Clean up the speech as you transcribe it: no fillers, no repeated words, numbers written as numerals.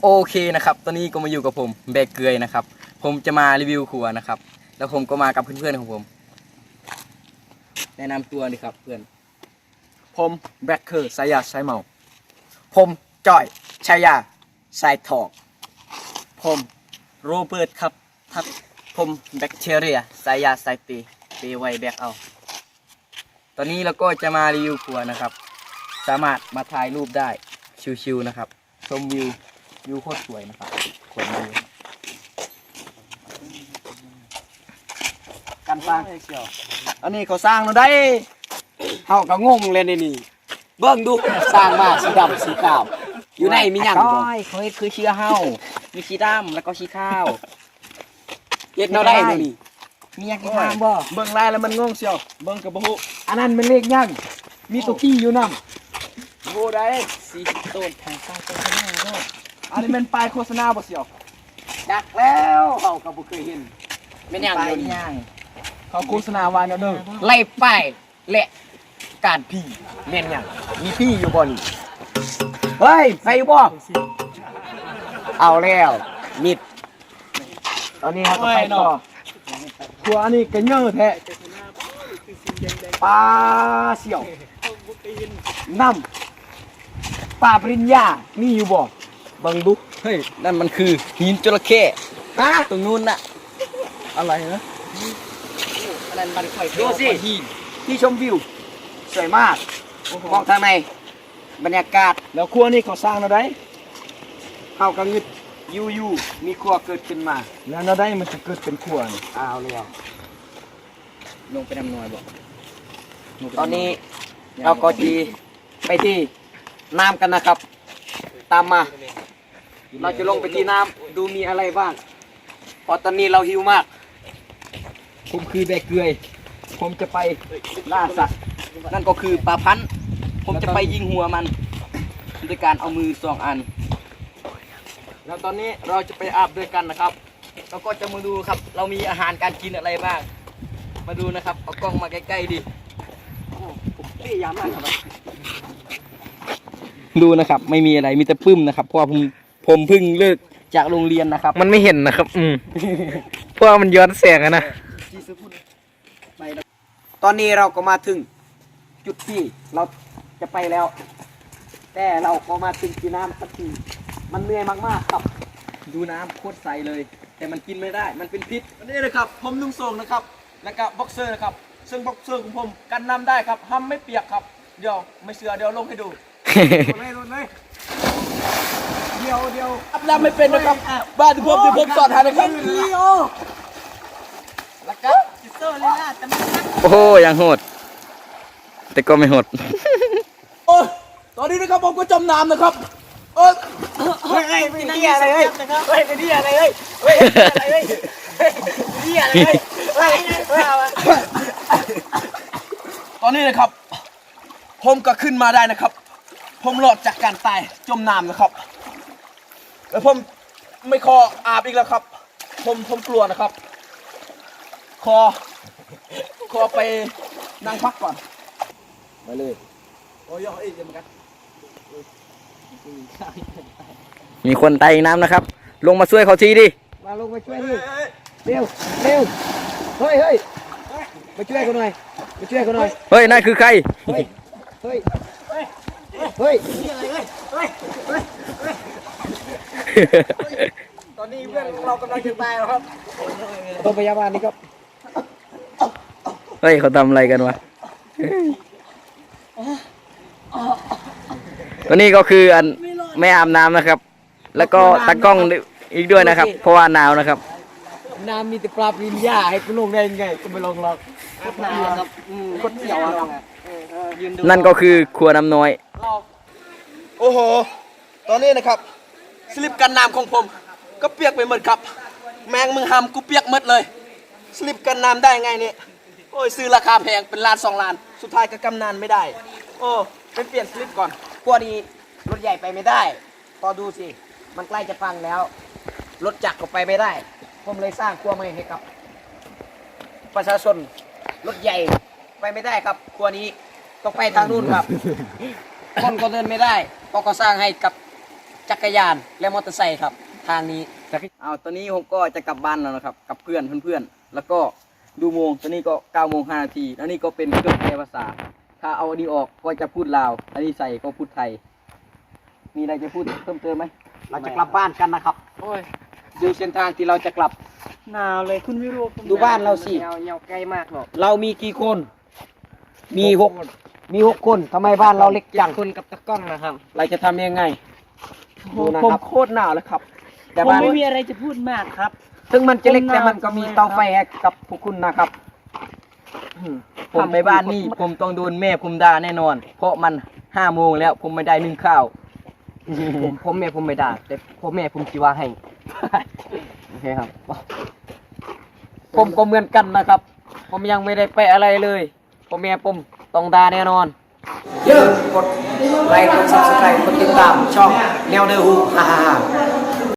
โอเคนะครับตอนนี้ก็มาอยู่กับผมแบกเกยนะครับผมจะมารีวิวครัวนะครับแล้วผมก็มากับเพื่อนๆของผมแนะนำตัวดิครับเพื่อนผมแบล็คเคอร์สายยาสายเมาผมจ่อยชายาสายทองผมโรเบิร์ตครับทัดผมแบคทีเรียสายยาสายตีไวแบกเอาตอนนี้เราก็จะมารีวิวครัวนะครับสามารถมาถ่ายรูปได้ชิวๆนะครับชมวิวโคตรสวยนะครับขนวิวกันสร้างอันนี้เขาสร้างเราได้เฮาก็งงเลยนี่เบิ่งดูสร้างมาสีดำสีขาวอยู่ในมีหยังบ่เขาเฮ็ดคือเชื้อเฮามีชีดำแล้วก็ชีข้าวเฮ็ดเนาได้นี่ มีหยังกินทางบ่ เบิ่งลายแล้วมันงงเสียวเบิ่งก็บ่ฮู้อันนั้นมันเลขหยังมีตัวกี้อยู่นำโหได้40ต้นทางซ้ายต้นข้างหน้าเนาะอันนี้มันป้ายโฆษณาบ่เสียวจักแล้วเฮาก็บ่เคยเห็น แม่นหยังเดี๋ยวนี้ยัง เขาโฆษณาว่าแนวเด้อ ไล่ป้ายและการพี่ แม่นหยังมีพี่อยู่บ่นี่เฮ้ยใครอยู่บ่เอาแล้วมิดตอนนี้เราก็ไปต่อครัวอันนี้ก็เยอะแท้ปลาเสี่ยวน้ำปลาปริญญามีอยู่บ่เบิ่งดู เฮ้ยนั่นมันคือหินจระเข้ ฮะ ตรงนู้นน่ะ อะไรนะ อันนั้นมันค่อย ดูสิที่ชมวิวสวยมากมองทางในบรรยากาศแล้วครัวนี่เขาสร้างเราได้เข้ากังยึดยูมีครัวเกิดขึ้นมาแล้วเราได้มันจะเกิดเป็นครัวนี่เอาเลย ลงไปนำหน่อยบ่ ตอนนี้เราก็จีไปที่น้ำกันนะครับ ตามมา เราจะลงไปที่น้ำดูมีอะไรบ้างเพราะตอนนี้เราหิวมากผมคือแบกเกยผมจะไปล่าสัตว์ นั่นก็คือปลาพันธุ์ผมจะไปยิงหัวมันด้วยการเอามือ2 อัน แล้วตอนนี้เราจะไปอาบด้วยกันนะครับ เราก็จะมาดูครับ เรามีอาหารการกินอะไรบ้าง มาดูนะครับเอากล้องมาใกล้ๆดิ นี่ยามากครับ ดูนะครับไม่มีอะไรมีแต่ปึ้มนะครับเพราะว่าผมเพิ่งเลิกจากโรงเรียนนะครับ มันไม่เห็นนะครับเพราะว่ามันย้อนแสงอะนะ ตอนนี้เราก็มาถึงจุดที่เราจะไปแล้ว แต่เราก็มาถึงที่น้ำสักทีมันเหนื่อยมากๆครับ ดูน้ำโคตรใสเลย แต่มันกินไม่ได้มันเป็นพิษ อันนี้นะครับผมนุ่งทรงนะครับแล้วก็บ็อกเซอร์นะครับซึ่งบ็อกเซอร์ของผมกันน้ำได้ครับห้ามไม่เปียกครับเดี๋ยวไม่เชื่อเดี๋ยวลงให้ดูลงเลยเดี๋ยวอัพน้ำไม่เป็นนะครับบ้านที่ผมสอนให้นะครับแล้วก็จิเซอร์เลยนะแต่มัน โอ้โหยังโหดแต่ก็ไม่โหด โอ้ตอนนี้นะครับผมก็จมน้ำนะครับเฮ้ยไปที่อะไรเฮ้ยไปที่อะไรเฮ้ยอะไรเฮ้ยที่อะไรเฮ้ยตอนนี้นะครับผมก็ขึ้นมาได้นะครับผมรอดจากการตายจมน้ำนะครับแล้วผมไม่คออาบอีกแล้วครับผมกลัวนะครับคอไปนั่งพักก่อนไปเลยโอ้ยเอ้ยจะมากัน มีคนตายน้ำนะครับ ลงมาช่วยเขาทีดิ มาลงมาช่วยดิเร็วเฮ้ยมาช่วยกันหน่อยเฮ้ยนั่นคือใคร เฮ้ยตอนนี้เพื่อนของเรากำลังจะตายแล้วครับต้องพยาบาลนี่ครับ เฮ้ยเขาทำอะไรกันวะตัวนี้ก็คืออันไม่อาบน้ำนะครับ แล้วก็ตากล้องอีกด้วยนะครับ เพราะว่าหนาวนะครับ น้ำมีแต่ปลาปริญญาให้กูลงได้ยังไงกูไม่ลงหรอกหนาวครับกดเกี่ยวครับ นั่นก็คือครัวน้ำน้อย โอ้โหตอนนี้นะครับสลิปกันน้ำของผมก็เปียกไปหมดครับแมงมึงหำกูเปียกหมดเลยสลิปกันน้ำได้ไงเนี่ยโอ้ยซื้อราคาแพงเป็นล้าน2 ล้านสุดท้ายก็กำนานไม่ได้โอ้ไปเปลี่ยนสลิปก่อนกลัวดีรถใหญ่ไปไม่ได้พอดูสิมันใกล้จะพังแล้วรถจักรก็ไปไม่ได้ผมเลยสร้างครัวใหม่ให้กับประชาชนรถใหญ่ไปไม่ได้ครับครัวนี้ต้องไปทางนู้นครับคนก็เดินไม่ได้ก็สร้างให้กับ จักรยานและมอเตอร์ไซค์ครับทางนี้ เอาตอนนี้ผมก็จะกลับบ้านแล้วนะครับ กับเพื่อนแล้วก็ดูโมงตอนนี้ก็9:05 นแล้วนี่ก็เป็นเครื่องแปลภาษา ถ้าเอาอันนี้ออกก็จะพูดลาวอันนี้ใส่ก็พูดไทย มีอะไรจะพูดเพิ่มเติมไหม เราจะกลับบ้านกันนะครับ โอ้ยดูเส้นทางที่เราจะกลับ หนาวเลยคุณวิโรจน์ ดูบ้านเราสิ เงาใกล้มากหรอก เรามีกี่คน มีหกคนทำไมบ้านเราเล็กจัง คนกับตะกล้องนะครับ เราจะทำยังไง ดูนะ ผม ครับ โคตรหนาวเลยครับ แต่ ผม บ้าน ไม่มีอะไรจะพูดมากครับ ถึงมันจะเล็ก ผมหนาว แต่มันก็มีเตาไฟให้กับพวกคุณนะครับผมไปบ้านนี่ผมต้องโดนแม่ผมด่าแน่นอน เพราะมัน5 โมงแล้วผมไม่ได้นึ่งข้าว ผมแม่ผมไม่ได้แต่พ่อแม่ผมจีว่าให้ โอเคครับ ผมก็เหมือนกันนะครับ ผมยังไม่ได้ไปอะไรเลยพ่อแม่ผมต้องด่าแน่นอนอย่าลืมกดไลค์กด subscribe กดติดตามช่องแนวเดอร์ฮูฮ่าฮ่า